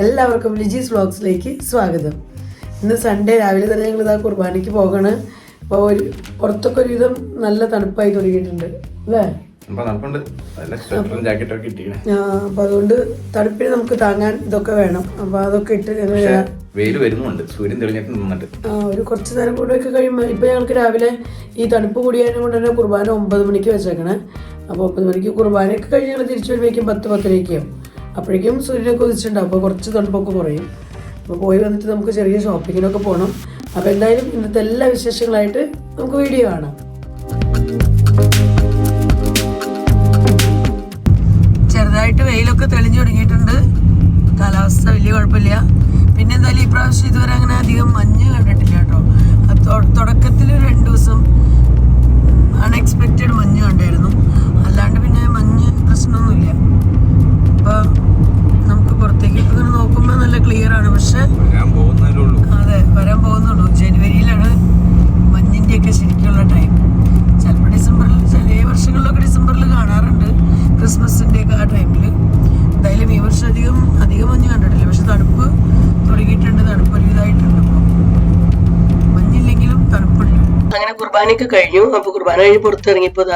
എല്ലാവർക്കും ലിജീസ് വ്ളോഗ്സിലേക്ക് സ്വാഗതം. ഇന്ന് സൺഡേ രാവിലെ തന്നെ ഞങ്ങൾ ഇതാ കുർബാനയ്ക്ക് പോകണം. അപ്പോൾ പുറത്തൊക്കെ ഒരുവിധം നല്ല തണുപ്പായി തുടങ്ങിയിട്ടുണ്ട് അല്ലേ? അപ്പോൾ അതുകൊണ്ട് തണുപ്പിന് നമുക്ക് താങ്ങാൻ ഇതൊക്കെ വേണം. അപ്പോൾ അതൊക്കെ ഇട്ട് ഒരു കുറച്ച് നേരം കൂടെ ഒക്കെ കഴിയുമ്പോൾ ഇപ്പം ഞങ്ങൾക്ക് രാവിലെ ഈ തണുപ്പ് കൂടിയതിനെ കൊണ്ട് തന്നെ കുർബാന 9 മണിക്ക് വെച്ചേക്കണേ. അപ്പോൾ 9 മണിക്ക് കുർബാനയൊക്കെ കഴിഞ്ഞ് ഞങ്ങൾ തിരിച്ചു വരുമ്പോഴേക്കും 10-10:30 അപ്പോഴേക്കും സൂര്യനൊക്കെ ഉദിച്ചിട്ടുണ്ടാവും. അപ്പോൾ കുറച്ച് തണുപ്പൊക്കെ കുറയും. അപ്പോൾ പോയി വന്നിട്ട് നമുക്ക് ചെറിയ ഷോപ്പിങ്ങിനൊക്കെ പോകണം. അപ്പോൾ എന്തായാലും ഇന്നത്തെ എല്ലാ വിശേഷങ്ങളായിട്ട് നമുക്ക് വീഡിയോ കാണാം. ചെറുതായിട്ട് വെയിലൊക്കെ തെളിഞ്ഞു തുടങ്ങിയിട്ടുണ്ട്. കാലാവസ്ഥ വലിയ കുഴപ്പമില്ല. പിന്നെ എന്തായാലും ഈ പ്രാവശ്യം ഇതുവരെ അങ്ങനെ അധികം മഞ്ഞ് കണ്ടിട്ടില്ല കേട്ടോ. തുടക്കത്തിൽ 2 ദിവസം അൺഎക്സ്പെക്റ്റഡ് മഞ്ഞ് കണ്ടായിരുന്നു. അല്ലാണ്ട് പിന്നെ മഞ്ഞ് പ്രശ്നമൊന്നുമില്ല. അപ്പോൾ നമുക്ക് പുറത്തേക്ക് ഇങ്ങനെ നോക്കുമ്പോൾ നല്ല ക്ലിയർ ആണ്. പക്ഷെ അതെ, വരാൻ പോകുന്നുള്ളൂ. ജനുവരിയിലാണ് മഞ്ഞിൻ്റെയൊക്കെ ശരിക്കുള്ള ടൈം. ചിലപ്പോൾ ഡിസംബറിൽ, ചില വർഷങ്ങളിലൊക്കെ ഡിസംബറിൽ കാണാറുണ്ട്, ക്രിസ്മസിൻ്റെയൊക്കെ ആ ടൈമിൽ. എന്തായാലും ഈ വർഷം അധികം മഞ്ഞ് കണ്ടിട്ടില്ല. പക്ഷെ തണുപ്പ് തുടങ്ങിയിട്ടുണ്ട്. തണുപ്പ് ഒരു ഇതായിട്ടുണ്ട്. ഇപ്പോൾ മഞ്ഞില്ലെങ്കിലും തണുപ്പുണ്ട്. അങ്ങനെ കുർബാനയൊക്കെ കഴിഞ്ഞു. അപ്പോൾ കുർബാന കഴിഞ്ഞ് പുറത്തിറങ്ങിയപ്പോൾ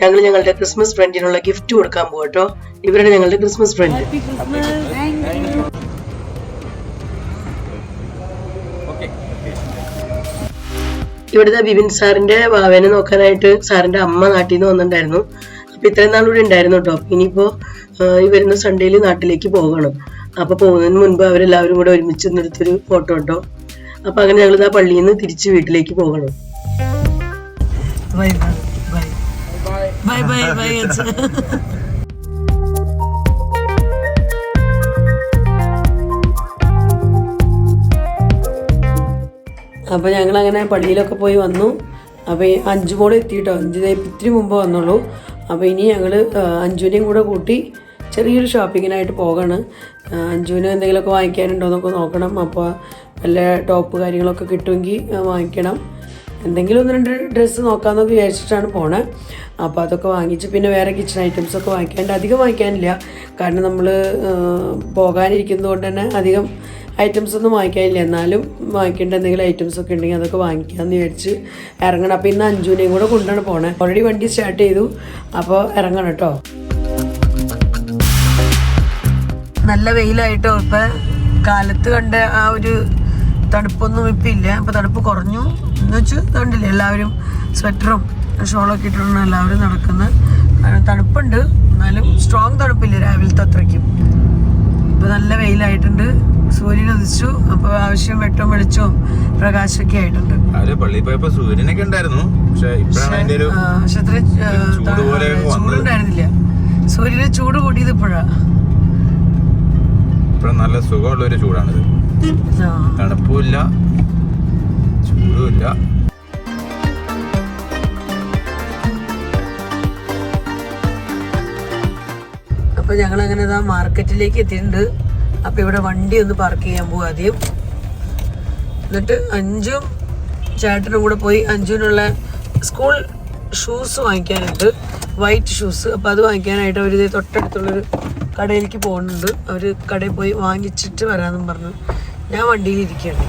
ഞങ്ങൾ ഞങ്ങളുടെ ക്രിസ്മസ് ഫ്രണ്ടിനുള്ള ഗിഫ്റ്റ് കൊടുക്കാൻ പോകും കേട്ടോ. ഇവരുടെ ഞങ്ങളുടെ ക്രിസ്മസ് ഫ്രണ്ട്. ഇവിടുത്തെ ബിബിൻ സാറിന്റെ വാവനെ നോക്കാനായിട്ട് സാറിന്റെ അമ്മ നാട്ടിൽ നിന്ന് വന്നിട്ടുണ്ടായിരുന്നു. അപ്പൊ ഇത്രയും നാളുകൂടി ഉണ്ടായിരുന്നു കേട്ടോ. ഇനിയിപ്പോ ഈ വരുന്ന സൺഡേയിൽ നാട്ടിലേക്ക് പോകണം. അപ്പൊ പോകുന്നതിന് മുൻപ് അവരെല്ലാവരും കൂടെ ഒരുമിച്ച് നിന്നെടുത്തൊരു ഫോട്ടോ കേട്ടോ. അപ്പൊ അങ്ങനെ ഞങ്ങൾ ആ പള്ളിയിൽ നിന്ന് തിരിച്ച് വീട്ടിലേക്ക് പോകണം. Bye bye bye bye. അപ്പോൾ ഞങ്ങളങ്ങനെ പള്ളിയിലൊക്കെ പോയി വന്നു. അപ്പോൾ 5 മോള് എത്തിയിട്ടോ. 5 ഇത്തിരി മുമ്പ് വന്നുള്ളൂ. അപ്പോൾ ഇനി ഞങ്ങൾ അഞ്ജുവിനെയും കൂടെ കൂട്ടി ചെറിയൊരു ഷോപ്പിങ്ങിനായിട്ട് പോകണം. അഞ്ജുവിന് എന്തെങ്കിലുമൊക്കെ വാങ്ങിക്കാനുണ്ടോ എന്നൊക്കെ നോക്കണം. അപ്പോൾ വല്ല ടോപ്പ് കാര്യങ്ങളൊക്കെ കിട്ടുമെങ്കിൽ വാങ്ങിക്കണം. എന്തെങ്കിലും 1-2 ഡ്രസ്സ് നോക്കാമെന്നൊക്കെ വിചാരിച്ചിട്ടാണ് പോണേ. അപ്പോൾ അതൊക്കെ വാങ്ങിച്ച് പിന്നെ വേറെ കിച്ചൺ ഐറ്റംസൊക്കെ വാങ്ങിക്കാനുണ്ട്. അധികം വാങ്ങിക്കാനില്ല, കാരണം നമ്മൾ പോകാനിരിക്കുന്നത് കൊണ്ട് തന്നെ അധികം ഐറ്റംസ് ഒന്നും വാങ്ങിക്കാനില്ല. എന്നാലും വാങ്ങിക്കേണ്ട എന്തെങ്കിലും ഐറ്റംസ് ഒക്കെ ഉണ്ടെങ്കിൽ അതൊക്കെ വാങ്ങിക്കാമെന്ന് വിചാരിച്ച് ഇറങ്ങണം. അപ്പോൾ ഇന്ന് അഞ്ജുവിനെയും കൂടെ കൊണ്ടാണ് പോണേ. ഓൾറെഡി വണ്ടി സ്റ്റാർട്ട് ചെയ്തു. അപ്പോൾ ഇറങ്ങണം കേട്ടോ. നല്ല വെയിലായിട്ടോ. ഇപ്പം കാലത്ത് കണ്ട ആ ഒരു തണുപ്പൊന്നും ഇപ്പം ഇല്ല. അപ്പോൾ തണുപ്പ് കുറഞ്ഞു എന്ന് വെച്ച് കണ്ടില്ലേ, എല്ലാവരും സ്വെറ്ററും ഷോളൊക്കെ ഇട്ടിട്ടാണ് എല്ലാവരും നടക്കുന്നത്. കാരണം തണുപ്പുണ്ട്, എന്നാലും സ്ട്രോങ് തണുപ്പില്ല രാവിലത്തെ അത്രയ്ക്കും. ഇപ്പോൾ നല്ല വെയിലായിട്ടുണ്ട്. സൂര്യൻ ഉദിച്ചു. അപ്പോൾ ആവശ്യം വെട്ടവും വെളിച്ചവും പ്രകാശമൊക്കെ ആയിട്ടുണ്ട്. സൂര്യനൊക്കെ ഉണ്ടായിരുന്നു, പക്ഷെ അത്ര ചൂടുണ്ടായിരുന്നില്ല. സൂര്യന് ചൂട് കൂടിയത് ഇപ്പോഴാണ്. നല്ല സുഖമുള്ള ഒരു ചൂടാണിത്. തണുപ്പുമില്ല, ചൂടുമില്ല. അപ്പോൾ ഞങ്ങളങ്ങനെ മാർക്കറ്റിലേക്ക് എത്തിയിട്ടുണ്ട്. അപ്പോൾ ഇവിടെ വണ്ടി ഒന്ന് പാർക്ക് ചെയ്യാൻ പോകും ആദ്യം. എന്നിട്ട് അഞ്ജും ചേട്ടനും കൂടെ പോയി അഞ്ജുവിനുള്ള സ്കൂൾ ഷൂസ് വാങ്ങിക്കാനുണ്ട്, വൈറ്റ് ഷൂസ്. അപ്പോൾ അത് വാങ്ങിക്കാനായിട്ട് അവർ തൊട്ടടുത്തുള്ളൊരു കടയിലേക്ക് പോകുന്നുണ്ട്. അവർ കടയിൽ പോയി വാങ്ങിച്ചിട്ട് വരാമെന്നും പറഞ്ഞു. ഞാൻ വണ്ടിയിലിരിക്കുകയാണ്.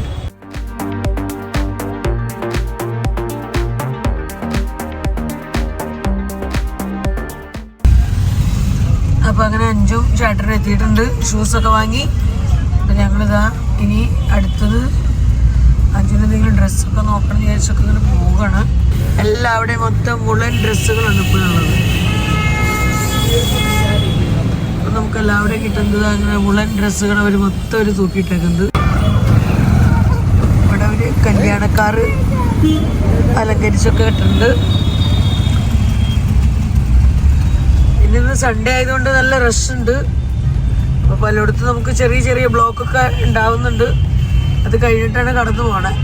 അപ്പോൾ അങ്ങനെ അഞ്ജും ചേട്ടനും എത്തിയിട്ടുണ്ട്. ഷൂസൊക്കെ വാങ്ങി. അപ്പം ഞങ്ങളിതാ ഇനി അടുത്തത് അഞ്ജുവിന് എന്തെങ്കിലും ഡ്രസ്സൊക്കെ നോക്കണം വിചാരിച്ചൊക്കെ ഇങ്ങനെ പോവുകയാണ്. എല്ലാവിടെയും മൊത്തം മുളൻ ഡ്രസ്സുകളാണ് ഇപ്പോഴുള്ളത്. അപ്പം നമുക്ക് എല്ലാവരുടെയും കിട്ടുന്നത് അങ്ങനെ മുളൻ ഡ്രസ്സുകൾ അവർ മൊത്തം ഒരു തൂക്കിയിട്ടേക്കുന്നത്. ഇവിടെ ഒരു കല്യാണക്കാർ അലങ്കരിച്ചൊക്കെ ഇട്ടിട്ടുണ്ട്. ഇന്ന് സൺഡേ ആയതുകൊണ്ട് നല്ല റഷ് ഉണ്ട്. അപ്പോൾ പലയിടത്തും നമുക്ക് ചെറിയ ചെറിയ ബ്ലോക്കൊക്കെ ഉണ്ടാവുന്നുണ്ട്. അത് കഴിഞ്ഞിട്ടാണ് കടന്നു പോണേ.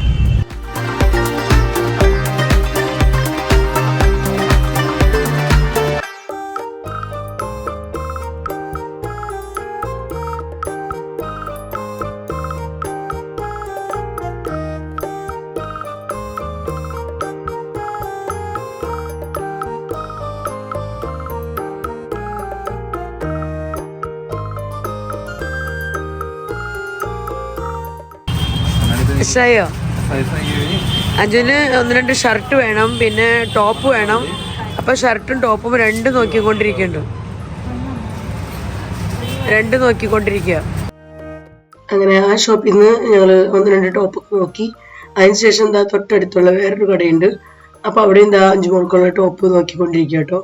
ഇഷ്ടമായോ? അഞ്ജുവിന് 1-2 ഷർട്ട് വേണം, പിന്നെ ടോപ്പ് വേണം. അപ്പോൾ ഷർട്ടും ടോപ്പും രണ്ടും നോക്കിക്കൊണ്ടിരിക്കുക. അങ്ങനെ ആ ഷോപ്പിൽ നിന്ന് ഞങ്ങൾ 1-2 ടോപ്പൊക്കെ നോക്കി. അതിനുശേഷം എന്താ തൊട്ടടുത്തുള്ള വേറൊരു കടയുണ്ട്. അപ്പോൾ അവിടെ എന്താ അഞ്ചുമോൾക്കുള്ള ടോപ്പ് നോക്കിക്കൊണ്ടിരിക്കുക കേട്ടോ.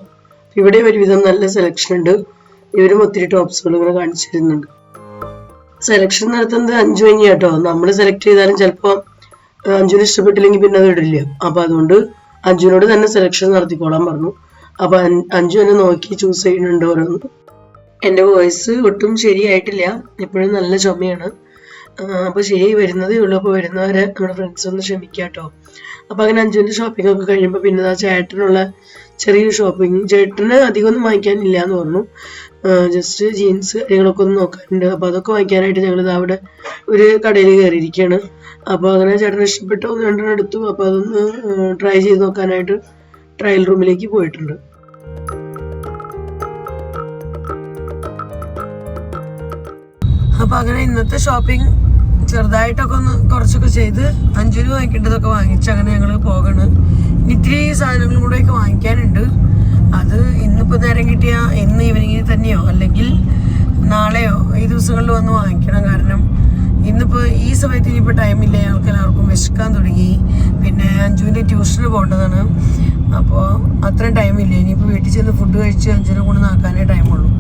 ഇവിടെ ഒരുവിധം നല്ല സെലക്ഷൻ ഉണ്ട്. ഇവരും ഒത്തിരി ടോപ്സുകൾ ഇങ്ങനെ കാണിച്ചു തരുന്നുണ്ട്. സെലക്ഷൻ നടത്തുന്നത് അഞ്ചു കഴിഞ്ഞ കേട്ടോ. നമ്മൾ സെലക്ട് ചെയ്താലും ചിലപ്പോൾ അഞ്ജുവിന് ഇഷ്ടപ്പെട്ടില്ലെങ്കിൽ പിന്നെ അത് ഇടില്ല. അപ്പം അതുകൊണ്ട് അഞ്ജുവിനോട് തന്നെ സെലക്ഷൻ നടത്തിക്കോളാൻ പറഞ്ഞു. അപ്പം അഞ്ജു എന്നെ നോക്കി ചൂസ് ചെയ്യുന്നുണ്ട് ഓരോന്ന്. എൻ്റെ വോയിസ് ഒട്ടും ശരിയായിട്ടില്ല, എപ്പോഴും നല്ല ചുമയാണ്. അപ്പോൾ ശരിയായി വരുന്നതേ ഉള്ളൂ. അപ്പോൾ വരുന്നവരെ നമ്മുടെ ഫ്രണ്ട്സ് ഒന്ന് ക്ഷമിക്കുക കേട്ടോ. അപ്പം അങ്ങനെ അഞ്ജുവിൻ്റെ ഷോപ്പിംഗ് ഒക്കെ കഴിയുമ്പോൾ പിന്നെ ആ ചേട്ടനുള്ള ചെറിയൊരു ഷോപ്പിംഗ്. ചേട്ടന് അധികം ഒന്നും വാങ്ങിക്കാനില്ല എന്ന് പറഞ്ഞു. ജസ്റ്റ് ജീൻസ് കാര്യങ്ങളൊക്കെ ഒന്ന് നോക്കാനുണ്ട്. അപ്പോൾ അതൊക്കെ വാങ്ങിക്കാനായിട്ട് ഞങ്ങൾ അവിടെ ഒരു കടയിൽ കയറിയിരിക്കുകയാണ്. അപ്പോൾ അങ്ങനെ ചേട്ടന് ഇഷ്ടപ്പെട്ട 1-2 എടുത്തു. അപ്പോൾ അതൊന്ന് ട്രൈ ചെയ്ത് നോക്കാനായിട്ട് ട്രയൽ റൂമിലേക്ക് പോയിട്ടുണ്ട്. അപ്പോൾ അങ്ങനെ ഇന്നത്തെ ഷോപ്പിംഗ് ചെറുതായിട്ടൊക്കെ ഒന്ന് കുറച്ചൊക്കെ ചെയ്ത് അഞ്ജുവിന് വാങ്ങിക്കേണ്ടതൊക്കെ വാങ്ങിച്ച് അങ്ങനെ ഞങ്ങൾ പോകണ്. ഇത്തിരി സാധനങ്ങളും കൂടെയൊക്കെ വാങ്ങിക്കാനുണ്ട്. അത് ഇന്നിപ്പോൾ നേരം കിട്ടിയ ഇന്ന് ഈവനിങ്ങിൽ തന്നെയോ അല്ലെങ്കിൽ നാളെയോ ഈ ദിവസങ്ങളിൽ വന്ന് വാങ്ങിക്കണം. കാരണം ഇന്നിപ്പോൾ ഈ സമയത്ത് ഇനിയിപ്പോൾ ടൈമില്ല, ഞങ്ങൾക്ക് എല്ലാവർക്കും വിശക്കാൻ തുടങ്ങി. പിന്നെ അഞ്ജുവിൻ്റെ ട്യൂഷന് പോകേണ്ടതാണ്. അപ്പോൾ അത്രയും ടൈമില്ല. ഇനിയിപ്പോൾ വീട്ടിൽ ചെന്ന് ഫുഡ് കഴിച്ച് അഞ്ജുവിനെ കൊണ്ട് നാക്കാനേ ടൈമുള്ളൂ.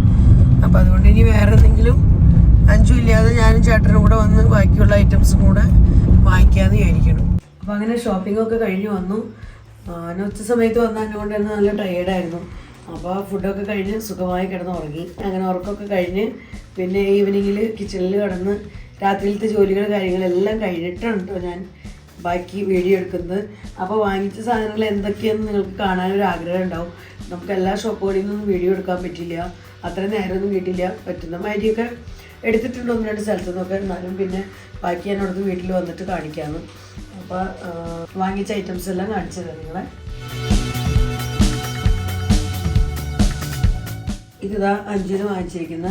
അപ്പോൾ അതുകൊണ്ട് ഇനി വേറെ എന്തെങ്കിലും അഞ്ചു ഇല്ലാതെ ഞാനും ചേട്ടനും കൂടെ വന്ന് ബാക്കിയുള്ള ഐറ്റംസും കൂടെ വാങ്ങിക്കാമെന്ന് വിചാരിക്കണം. അപ്പോൾ അങ്ങനെ ഷോപ്പിംഗ് ഒക്കെ കഴിഞ്ഞ് വന്നു. ഞാൻ ഉച്ച സമയത്ത് വന്നതുകൊണ്ട് തന്നെ നല്ല ടയേർഡായിരുന്നു. അപ്പോൾ ഫുഡൊക്കെ കഴിഞ്ഞ് സുഖമായി കിടന്ന് ഉറങ്ങി. അങ്ങനെ ഉറക്കമൊക്കെ കഴിഞ്ഞ് പിന്നെ ഈവനിങ്ങിൽ കിച്ചണിൽ കിടന്ന് രാത്രിയിലത്തെ ജോലികൾ കാര്യങ്ങളെല്ലാം കഴിഞ്ഞിട്ടാണ് കേട്ടോ ഞാൻ ബാക്കി വീഡിയോ എടുക്കുന്നത്. അപ്പോൾ വാങ്ങിച്ച സാധനങ്ങൾ എന്തൊക്കെയാണെന്ന് നിങ്ങൾക്ക് കാണാനൊരു ആഗ്രഹം ഉണ്ടാവും. നമുക്ക് എല്ലാ ഷോപ്പുകളിൽ നിന്നും വീഡിയോ എടുക്കാൻ പറ്റില്ല, അത്രയും നേരമൊന്നും കിട്ടില്ല. പറ്റുന്ന മാതിരിയൊക്കെ എടുത്തിട്ടുണ്ട് 1-2 സ്ഥലത്തു നിന്നൊക്കെ. എന്നാലും പിന്നെ ബാക്കി ഞാൻ അവിടുന്ന് വീട്ടിൽ വന്നിട്ട് കാണിക്കാമെന്ന്. അപ്പോൾ വാങ്ങിച്ച ഐറ്റംസ് എല്ലാം കാണിച്ചു തരാം നിങ്ങളെ. ഇതാ അഞ്ജുവിന് വാങ്ങിച്ചിരിക്കുന്ന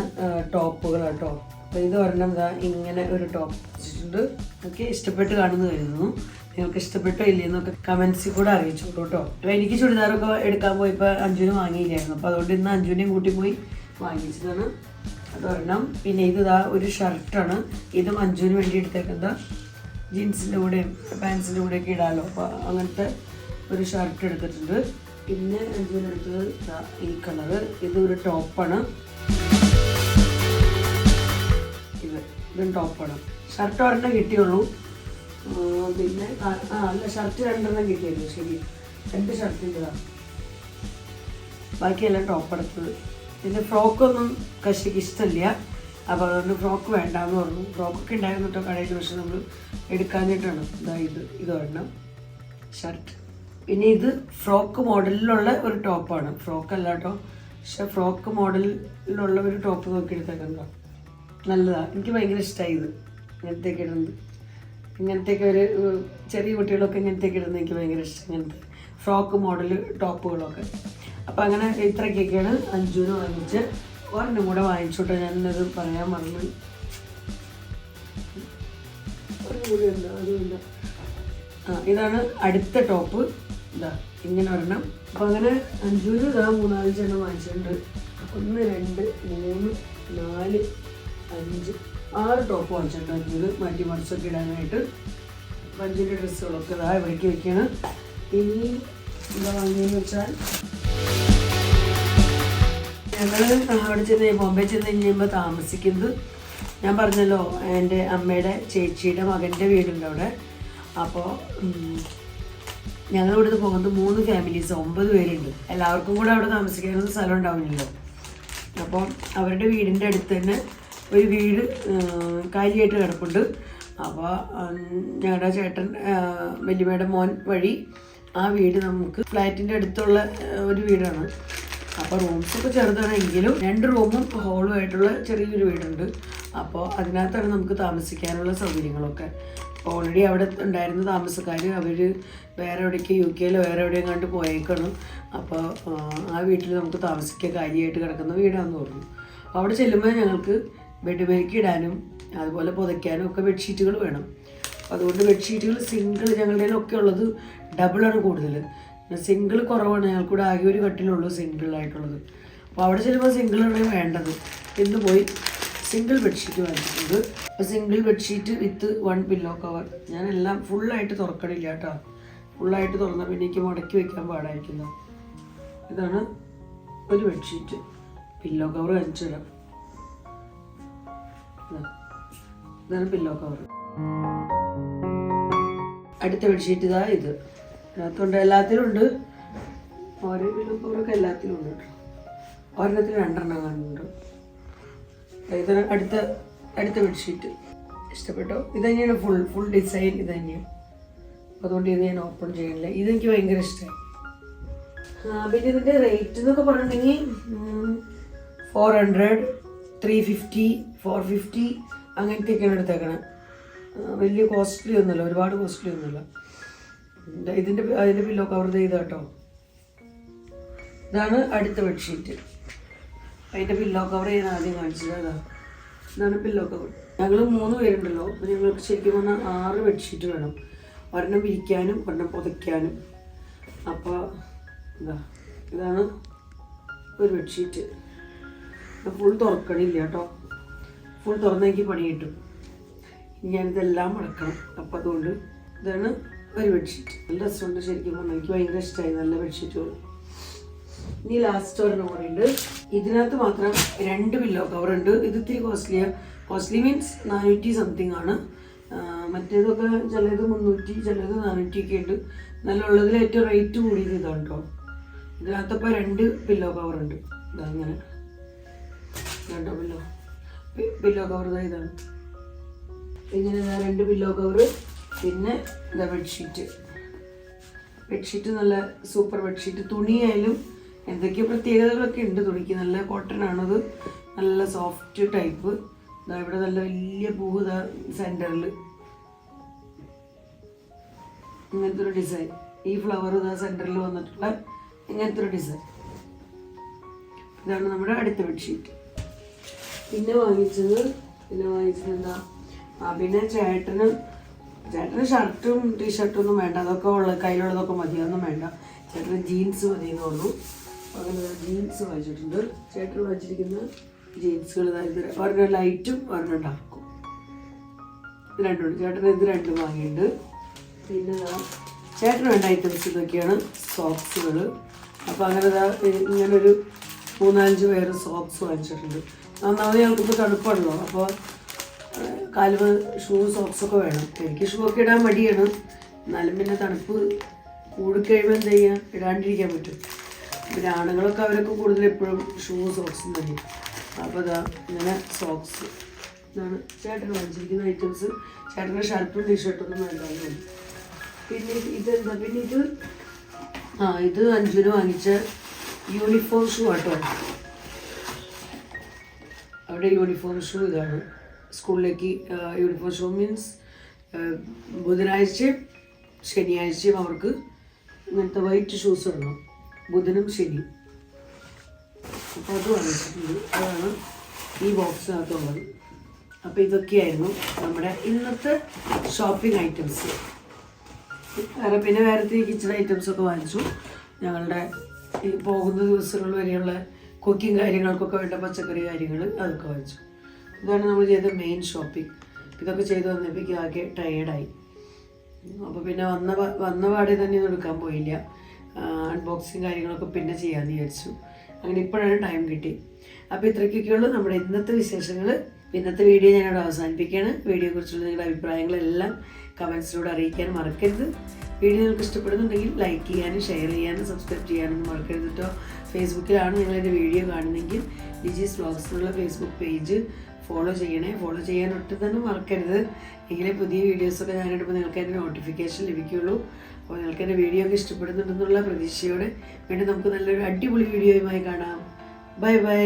ടോപ്പുകൾ കേട്ടോ. അപ്പോൾ ഇത് ഒരെണ്ണം ഇതാ ഇങ്ങനെ ഒരു ടോപ്പ് വെച്ചിട്ടുണ്ട്. ഒക്കെ ഇഷ്ടപ്പെട്ട് കാണുന്നു കരുതുന്നു. നിങ്ങൾക്ക് ഇഷ്ടപ്പെട്ടോ ഇല്ലെന്നൊക്കെ കമൻസിൽ കൂടെ അറിയിച്ചോളൂ കേട്ടോ. അപ്പോൾ എനിക്ക് ചുരിദാറൊക്കെ എടുക്കാൻ പോയപ്പോൾ അഞ്ജുവിന് വാങ്ങിയില്ലായിരുന്നു. അപ്പോൾ അതുകൊണ്ട് ഇന്ന് അഞ്ജുവിനെയും കൂട്ടി പോയി വാങ്ങിച്ചതാണ്. അതൊരെണ്ണം. പിന്നെ ഇതാ ഒരു ഷർട്ടാണ്. ഇതും അഞ്ജുവിന് വേണ്ടി എടുത്തേക്കുന്നത്. ജീൻസിൻ്റെ കൂടെയും പാൻസിൻ്റെ കൂടെയൊക്കെ ഇടാമല്ലോ. അപ്പോൾ അങ്ങനത്തെ ഒരു ഷർട്ട് എടുത്തിട്ടുണ്ട്. പിന്നെ അഞ്ജുവിന് എടുത്തത് ഈ കളറ്. ഇതൊരു ടോപ്പാണ്. ഇതും ടോപ്പാണ്. ഷർട്ട് ഒരെണ്ണം കിട്ടിയുള്ളൂ. പിന്നെ അല്ല, ഷർട്ട് 2 കിട്ടിയല്ലോ. ശരി, 2 ഷർട്ടിൻ്റെതാണ്. ബാക്കിയെല്ലാം ടോപ്പ് എടുത്തത്. പിന്നെ ഫ്രോക്കൊന്നും കശിക്ക് ഇഷ്ടമില്ല. അപ്പോൾ അതുകൊണ്ട് ഫ്രോക്ക് വേണ്ടാന്ന് പറഞ്ഞു. ഫ്രോക്കൊക്കെ ഉണ്ടായിരുന്നു കേട്ടോ കടയിൽ, പക്ഷെ നമ്മൾ എടുക്കാനായിട്ടാണ്. ഇതൊരെണ്ണം ഷർട്ട്. പിന്നെ ഇത് ഫ്രോക്ക് മോഡലിലുള്ള ഒരു ടോപ്പാണ്. ഫ്രോക്കല്ല കേട്ടോ, പക്ഷെ ഫ്രോക്ക് മോഡലിലുള്ള ഒരു ടോപ്പ് നോക്കി എടുത്തേക്കണ്ടോ. നല്ലതാണ്, എനിക്ക് ഭയങ്കര ഇഷ്ടമായി ഇത്. ഇങ്ങനത്തേക്ക് ഇടുന്നത്, ഇങ്ങനത്തേക്ക് ഒരു ചെറിയ കുട്ടികളൊക്കെ ഇങ്ങനത്തേക്ക് ഇടുന്നത് എനിക്ക് ഭയങ്കര ഇഷ്ടം. ഇങ്ങനത്തെ ഫ്രോക്ക് മോഡൽ ടോപ്പുകളൊക്കെ. അപ്പോൾ അങ്ങനെ ഇത്രയ്ക്കൊക്കെയാണ് അഞ്ജുവിന് വാങ്ങിച്ച്. ഒരെണ്ണം കൂടെ വാങ്ങിച്ചോട്ടെ, ഞാനത് പറയാൻ മറന്നു. ഒരെണ്ണം കൂടെ ഉണ്ട്, അതുമില്ല. ഇതാണ് അടുത്ത ടോപ്പ്. ഇതാ ഇങ്ങനെ ഒരെണ്ണം. അപ്പോൾ അങ്ങനെ അഞ്ജുവിന് ഇതാ 3-4 എണ്ണം വാങ്ങിച്ചിട്ടുണ്ട്. 1, 2, 3, 4, 5, 6 ടോപ്പ് വാങ്ങിച്ചിട്ടുണ്ട് അഞ്ജുവിന് മാറ്റി മറിച്ചൊക്കെ ഇടാനായിട്ട്. അഞ്ജുവിൻ്റെ ഡ്രസ്സുകളൊക്കെ ഇതാ ഇവിടേക്ക് വയ്ക്കുകയാണ്. ഇനി എന്താ വാങ്ങിയെന്ന് വെച്ചാൽ ഞങ്ങൾ അവിടെ ചെന്ന് ബോംബെ ചെന്ന് കഴിയുമ്പോൾ താമസിക്കുന്നത്, ഞാൻ പറഞ്ഞല്ലോ എൻ്റെ അമ്മയുടെ ചേച്ചിയുടെ മകൻ്റെ വീടുണ്ട് അവിടെ. അപ്പോൾ ഞങ്ങൾ ഇവിടുന്ന് പോകുന്നത് 3 ഫാമിലീസ്, 9 പേരുണ്ട്. എല്ലാവർക്കും കൂടെ അവിടെ താമസിക്കാനൊന്നും സ്ഥലം ഉണ്ടാവില്ലല്ലോ. അപ്പോൾ അവരുടെ വീടിൻ്റെ അടുത്ത് തന്നെ ഒരു വീട് കാലിയായിട്ട് കിടപ്പുണ്ട്. അപ്പോൾ ഞങ്ങളുടെ ചേട്ടൻ വലിയമ്മയുടെ മോൻ വഴി ആ വീട് നമുക്ക് ഫ്ലാറ്റിൻ്റെ അടുത്തുള്ള ഒരു വീടാണ്. അപ്പോൾ റൂംസൊക്കെ ചെറുതാണെങ്കിലും 2 റൂമും ഹോളും ആയിട്ടുള്ള ചെറിയൊരു വീടുണ്ട്. അപ്പോൾ അതിനകത്താണ് നമുക്ക് താമസിക്കാനുള്ള സൗകര്യങ്ങളൊക്കെ. ഓൾറെഡി അവിടെ ഉണ്ടായിരുന്ന താമസക്കാർ അവർ വേറെ എവിടേക്ക് UK-ലോ വേറെ എവിടെയും കണ്ട് പോയേക്കാണ്. അപ്പോൾ ആ വീട്ടിൽ നമുക്ക് താമസിക്കാൻ കാര്യമായിട്ട് കിടക്കുന്ന വീടാണെന്ന് പറഞ്ഞു. അപ്പോൾ അവിടെ ചെല്ലുമ്പോൾ ഞങ്ങൾക്ക് ബെഡ് മേലേക്ക് ഇടാനും അതുപോലെ പുതയ്ക്കാനും ഒക്കെ ബെഡ്ഷീറ്റുകൾ വേണം. അതുകൊണ്ട് ബെഡ്ഷീറ്റുകൾ സിംഗിൾ ഞങ്ങളുടെ ഒക്കെ ഉള്ളത് ഡബിളാണ് കൂടുതൽ. സിംഗിൾ കുറവാണ്, ഞങ്ങൾക്കൂടെ ആകെ ഒരു കട്ടിലുള്ളൂ സിംഗിളായിട്ടുള്ളത്. അപ്പോൾ അവിടെ ചെല്ലുമ്പോൾ സിംഗിളാണ് വേണ്ടത്. ഇന്ന് പോയി സിംഗിൾ ബെഡ്ഷീറ്റ് വാങ്ങിച്ചിട്ടുണ്ട്. അപ്പോൾ സിംഗിൾ ബെഡ്ഷീറ്റ് വിത്ത് 1 പില്ലോ കവർ. ഞാനെല്ലാം ഫുള്ളായിട്ട് തുറക്കണില്ല കേട്ടോ. ഫുള്ളായിട്ട് തുറന്നാൽ പിന്നെ എനിക്ക് മടക്കി വയ്ക്കാൻ പാടായിരിക്കുന്നു. ഇതാണ് ഒരു ബെഡ്ഷീറ്റ്. Pillow cover കാണിച്ചിടാം. ഇതാണ് പില്ലോ കവർ. അടുത്ത ബെഡ്ഷീറ്റ് ഇതാ ഇത്. അതിനകത്തുണ്ട്, എല്ലാത്തിലും ഉണ്ട്. ഓരോ പില്ലോ കവറൊക്കെ എല്ലാത്തിലും ഉണ്ട് കേട്ടോ. ഒരെണ്ണത്തിൽ 2 എണ്ണം കാണുന്നുണ്ട്. ഇതാണ് അടുത്ത ബെഡ്ഷീറ്റ്. ഇഷ്ടപ്പെട്ടോ? ഇത് തന്നെയാണ് ഫുൾ ഡിസൈൻ ഇത് തന്നെയാണ്. അതുകൊണ്ട് ഇത് ഞാൻ ഓപ്പൺ ചെയ്യണില്ല. ഇതെനിക്ക് ഭയങ്കര ഇഷ്ടമായി. പിന്നെ ഇതിൻ്റെ റേറ്റ് എന്നൊക്കെ പറഞ്ഞിട്ടുണ്ടെങ്കിൽ 400, 350, 450 അങ്ങനത്തെയൊക്കെയാണ് എടുത്തേക്കണം. വലിയ കോസ്റ്റ്ലി ഒന്നുമില്ല, ഒരുപാട് കോസ്റ്റ്ലി ഒന്നുമില്ല. അതിൻ്റെ പില്ലോ കവർ ചെയ്ത കേട്ടോ. ഇതാണ് അടുത്ത ബെഡ്ഷീറ്റ്. അതിൻ്റെ പില്ലോ കവർ ഞാൻ ആദ്യം കാണിച്ചത്. ഇതാണ് പില്ലോ കവർ. ഞങ്ങൾ 3 പേരുണ്ടല്ലോ. അപ്പോൾ ഞങ്ങൾക്ക് ശരിക്കും പറഞ്ഞാൽ 6 ബെഡ്ഷീറ്റ് വേണം. ഒരെണ്ണം വിരിക്കാനും ഒരെണ്ണം പുതയ്ക്കാനും. അപ്പോൾ ഇതാണ് ഒരു ബെഡ്ഷീറ്റ്. ഫുൾ തുറക്കണില്ല കേട്ടോ. ഫുൾ തുറന്നെങ്കിൽ പണി കിട്ടും. ഞാനിതെല്ലാം മടക്കണം. അപ്പോൾ അതുകൊണ്ട് ഇതാണ് ഒരു ബെഡ്ഷീറ്റ്. നല്ല രസമുണ്ട് ശരിക്കും പറഞ്ഞാൽ. എനിക്ക് ഭയങ്കര ഇഷ്ടമായി നല്ല ബെഡ്ഷീറ്റുകൾ. ഇനി ലാസ്റ്റ് ഒരെണ്ണം കൂടി ഉണ്ട്. ഇതിനകത്ത് മാത്രം 2 പില്ലോ കവർ ഉണ്ട്. ഇത് ഇത്തിരി കോസ്റ്റ്ലി മീൻസ് 400 സംതിങ് ആണ്. മറ്റേതൊക്കെ ചിലത് 300, ചിലത് 400 ഒക്കെ ഉണ്ട്. നല്ല ഉള്ളതിൽ ഏറ്റവും റേറ്റ് കൂടിയത് ഇതാണ് കേട്ടോ. ഇതിനകത്തപ്പോൾ 2 പില്ലോ കവർ ഉണ്ട്. ഇതങ്ങനെ 2 പില്ലോ കവർ ഇതാണ്. ഇങ്ങനെ 2 പില്ലോ കവർ. പിന്നെ ഇതാ ബെഡ്ഷീറ്റ് നല്ല സൂപ്പർ ബെഡ്ഷീറ്റ്. തുണിയായാലും എന്തൊക്കെയോ പ്രത്യേകതകളൊക്കെ ഉണ്ട് തുണിക്ക്. നല്ല കോട്ടൺ ആണത്. നല്ല സോഫ്റ്റ് ടൈപ്പ്. ഇതാ ഇവിടെ നല്ല വലിയ പൂവ് ഇതാ സെൻറ്ററിൽ ഇങ്ങനത്തെ ഒരു ഡിസൈൻ. ഈ ഫ്ലവർ ഇതാ സെൻറ്ററിൽ വന്നിട്ടുള്ള ഇങ്ങനത്തെ ഒരു ഡിസൈൻ. ഇതാണ് നമ്മുടെ അടുത്ത ബെഡ്ഷീറ്റ്. പിന്നെ വാങ്ങിച്ചത് എന്താ പിന്നെ ചേട്ടന് ഷർട്ടും ടീഷർട്ടും ഒന്നും വേണ്ട. അതൊക്കെ കയ്യിലുള്ളതൊക്കെ മതി. അതൊന്നും വേണ്ട. ചേട്ടന് ജീൻസ് മതി എന്ന് പറഞ്ഞു. അങ്ങനെ ജീൻസ് വാങ്ങിച്ചിട്ടുണ്ട്. ചേട്ടൻ വാങ്ങിച്ചിരിക്കുന്ന ജീൻസുകൾ ഒരെണ്ണം ലൈറ്റും ഒരെണ്ണം ഡാർക്കും. ഇത് 2 ഉണ്ട്. ചേട്ടന് ഇത് 2 വാങ്ങിയിട്ടുണ്ട്. പിന്നെ ചേട്ടന് വേണ്ട ഐറ്റംസ് ഇതൊക്കെയാണ്. സോക്സുകൾ. അപ്പോൾ അങ്ങനെ ഇങ്ങനൊരു 3-5 പേര് സോക്സ് വാങ്ങിച്ചിട്ടുണ്ട്. ഒന്നാമത് ഞങ്ങൾക്കിപ്പോൾ തണുപ്പാണല്ലോ. അപ്പോൾ കാലുമ ഷൂ സോക്സൊക്കെ വേണം. എനിക്ക് ഷൂ ഒക്കെ ഇടാൻ മടിയാണ്. എന്നാലും പിന്നെ തണുപ്പ് കൂടിക്കഴിയുമ്പോൾ എന്താ ചെയ്യുക, ഇടാണ്ടിരിക്കാൻ പറ്റും. പിന്നെ ആണുങ്ങളൊക്കെ അവരൊക്കെ കൂടുതൽ എപ്പോഴും ഷൂ സോക്സും തന്നെ. അപ്പോൾ ഇങ്ങനെ സോക്സ്. ഇതാണ് ചേട്ടൻ വാങ്ങിച്ചിരിക്കുന്ന ഐറ്റംസ്. ചേട്ടൻ്റെ ഷർട്ടും ടീഷർട്ടൊന്നും വേണ്ടായിരുന്നു. പിന്നെ ഇത് അഞ്ജുന് വാങ്ങിച്ച യൂണിഫോം ഷൂ ആട്ടോ. അവിടെ യൂണിഫോം ഷൂ ഇതാണ്. സ്കൂളിലേക്ക് യൂണിഫോം ഷൂ മീൻസ് ബുധനാഴ്ചയും ശനിയാഴ്ചയും അവർക്ക് ഇങ്ങനത്തെ വൈറ്റ് ഷൂസ് ഇടണം. ബുധനും ശനിയും. അപ്പോൾ അത് വാങ്ങിച്ചിട്ടുണ്ട്. അതാണ് ഈ ബോക്സിനകത്തുള്ളത്. അപ്പോൾ ഇതൊക്കെയായിരുന്നു നമ്മുടെ ഇന്നത്തെ ഷോപ്പിംഗ് ഐറ്റംസ്. പിന്നെ വേറെ കിച്ചൺ ഐറ്റംസൊക്കെ വാങ്ങിച്ചു. ഞങ്ങളുടെ ഈ പോകുന്ന ദിവസങ്ങൾ വരെയുള്ള കുക്കിംഗ് കാര്യങ്ങൾക്കൊക്കെ വേണ്ട പച്ചക്കറി കാര്യങ്ങൾ അതൊക്കെ വാങ്ങിച്ചു. ഇതാണ് നമ്മൾ ചെയ്ത മെയിൻ ഷോപ്പിംഗ്. ഇതൊക്കെ ചെയ്ത് വന്നപ്പോഴേക്കും ആകെ ടയേർഡായി. അപ്പോൾ പിന്നെ വന്ന പാടെ തന്നെ ഒന്നും എടുക്കാൻ പോയില്ല. അൺബോക്സിങ് കാര്യങ്ങളൊക്കെ പിന്നെ ചെയ്യാമെന്ന് വിചാരിച്ചു. അങ്ങനെ ഇപ്പോഴാണ് ടൈം കിട്ടി. അപ്പോൾ ഇത്രയ്ക്കൊക്കെയുള്ളൂ നമ്മുടെ ഇന്നത്തെ വിശേഷങ്ങൾ. ഇന്നത്തെ വീഡിയോ ഞാനിവിടെ അവസാനിപ്പിക്കുകയാണ്. വീഡിയോയെക്കുറിച്ചുള്ള നിങ്ങളുടെ അഭിപ്രായങ്ങളെല്ലാം കമൻസിലൂടെ അറിയിക്കാൻ മറക്കരുത്. വീഡിയോ നിങ്ങൾക്ക് ഇഷ്ടപ്പെടുന്നുണ്ടെങ്കിൽ ലൈക്ക് ചെയ്യാനും ഷെയർ ചെയ്യാനും സബ്സ്ക്രൈബ് ചെയ്യാനൊന്നും മറക്കരുത് കേട്ടോ. ഫേസ്ബുക്കിലാണ് നിങ്ങളെൻ്റെ വീഡിയോ കാണുന്നതെങ്കിൽ ലിജീസ് വ്ളോഗ്സ് എന്നുള്ള ഫേസ്ബുക്ക് പേജ് ഫോളോ ചെയ്യണേ. ഫോളോ ചെയ്യാൻ ഒട്ടും തന്നെ മറക്കരുത്. എങ്കിലേ പുതിയ വീഡിയോസൊക്കെ ഞാനിടുമ്പോൾ നിങ്ങൾക്ക് അതിൻ്റെ നോട്ടിഫിക്കേഷൻ ലഭിക്കുകയുള്ളൂ. അപ്പോൾ നിങ്ങൾക്ക് എൻ്റെ വീഡിയോ ഒക്കെ ഇഷ്ടപ്പെടുന്നുണ്ടെന്നുള്ള പ്രതീക്ഷയോടെ വീണ്ടും നമുക്ക് നല്ലൊരു അടിപൊളി വീഡിയോയുമായി കാണാം. Bye bye.